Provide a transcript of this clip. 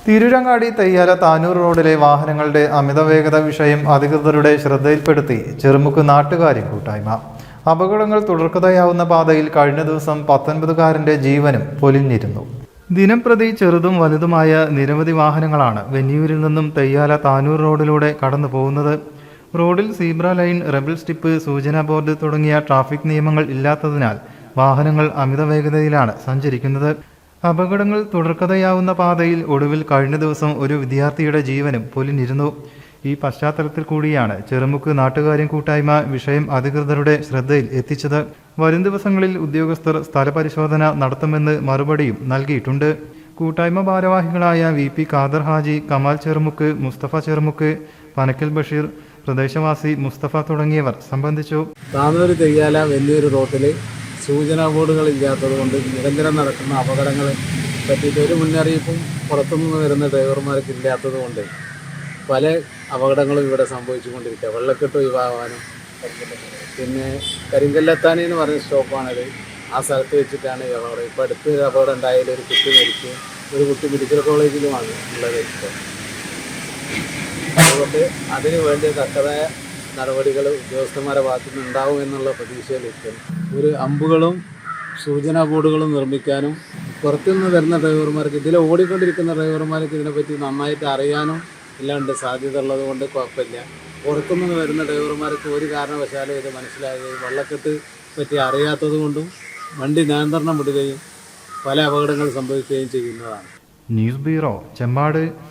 തിരൂരങ്ങാടി തയ്യാല താനൂർ റോഡിലെ വാഹനങ്ങളുടെ അമിതവേഗത വിഷയം അധികൃതരുടെ ശ്രദ്ധയിൽപ്പെടുത്തി ചെറുമുക്ക് നാട്ടുകാരി കൂട്ടായ്മ. അപകടങ്ങൾ തുടർക്കഥയാവുന്ന പാതയിൽ കഴിഞ്ഞ ദിവസം 19കാരന്റെ ജീവനും പൊലിഞ്ഞിരുന്നു. ദിനംപ്രതി ചെറുതും വലുതുമായ നിരവധി വാഹനങ്ങളാണ് വെന്നിയൂരിൽ നിന്നും തയ്യാല താനൂർ റോഡിലൂടെ കടന്നു പോകുന്നത്. റോഡിൽ സീബ്ര ലൈൻ, റെബൽ സ്റ്റിപ്പ്, സൂചനാ ബോർഡ് തുടങ്ങിയ ട്രാഫിക് നിയമങ്ങൾ ഇല്ലാത്തതിനാൽ വാഹനങ്ങൾ അമിതവേഗതയിലാണ് സഞ്ചരിക്കുന്നത്. അപകടങ്ങൾ തുടർക്കഥയാവുന്ന പാതയിൽ ഒടുവിൽ കഴിഞ്ഞ ദിവസം ഒരു വിദ്യാർത്ഥിയുടെ ജീവനും പൊലിഞ്ഞിരുന്നു. ഈ പശ്ചാത്തലത്തിൽ കൂടിയാണ് ചെറുമുക്ക് നാട്ടുകാര്യം കൂട്ടായ്മ വിഷയം അധികൃതരുടെ ശ്രദ്ധയിൽ എത്തിച്ചത്. വരും ദിവസങ്ങളിൽ ഉദ്യോഗസ്ഥർ സ്ഥലപരിശോധന നടത്തുമെന്ന് മറുപടിയും നൽകിയിട്ടുണ്ട്. കൂട്ടായ്മ ഭാരവാഹികളായ VP ഖാദർ ഹാജി, കമാൽ ചെറുമുക്ക്, മുസ്തഫ ചെറുമുക്ക്, പനക്കൽ ബഷീർ, പ്രദേശവാസി മുസ്തഫ തുടങ്ങിയവർ സംബന്ധിച്ചു. താനൂർ തെയ്യാല വെന്നിയൂർ റോഡിൽ സൂചനാ ബോർഡുകൾ ഇല്ലാത്തത് കൊണ്ട് നിരന്തരം നടക്കുന്ന അപകടങ്ങളെ പറ്റിയിട്ട് ഒരു മുന്നറിയിപ്പും പുറത്തുനിന്ന് വരുന്ന ഡ്രൈവർമാർക്ക് ഇല്ലാത്തത് കൊണ്ട് പല അപകടങ്ങളും ഇവിടെ സംഭവിച്ചുകൊണ്ടിരിക്കുക. വെള്ളക്കെട്ട് ഒഴിവാകാനും പിന്നെ കരിങ്കല്ലെത്താനി എന്ന് പറഞ്ഞ സ്റ്റോപ്പാണത്. ആ സ്ഥലത്ത് വെച്ചിട്ടാണ് ഈ അപകടം. ഇപ്പോൾ അടുത്തൊരു അപകടം ഉണ്ടായാലും ഒരു കുട്ടി മരിച്ചു. ഒരു കുട്ടി മെഡിക്കൽ കോളേജിലുമാണ് ഉള്ളത് ഇപ്പോൾ. അതുകൊണ്ട് അതിനു വേണ്ടി തക്കതായ നടപടികൾ ഉദ്യോഗസ്ഥന്മാരുടെ ഭാഗത്തു നിന്ന് ഉണ്ടാവും എന്നുള്ള പ്രതീക്ഷയിലിരിക്കും. ഒരു അമ്പുകളും സൂചനാ ബോർഡുകളും നിർമ്മിക്കാനും പുറത്തുനിന്ന് വരുന്ന ഡ്രൈവർമാർക്ക്, ഇതിൽ ഓടിക്കൊണ്ടിരിക്കുന്ന ഡ്രൈവർമാർക്ക് ഇതിനെപ്പറ്റി നന്നായിട്ട് അറിയാനും ഇല്ലാണ്ട് സാധ്യത ഉള്ളത് കൊണ്ട് കുഴപ്പമില്ല. പുറത്തുനിന്ന് വരുന്ന ഡ്രൈവർമാർക്ക് ഒരു കാരണവശാലും ഇത് മനസ്സിലാകുകയും വെള്ളക്കെട്ട് പറ്റി അറിയാത്തത് കൊണ്ടും വണ്ടി നിയന്ത്രണം വിടുകയും പല അപകടങ്ങൾ സംഭവിക്കുകയും ചെയ്യുന്നതാണ്. News bureau, Chemmad.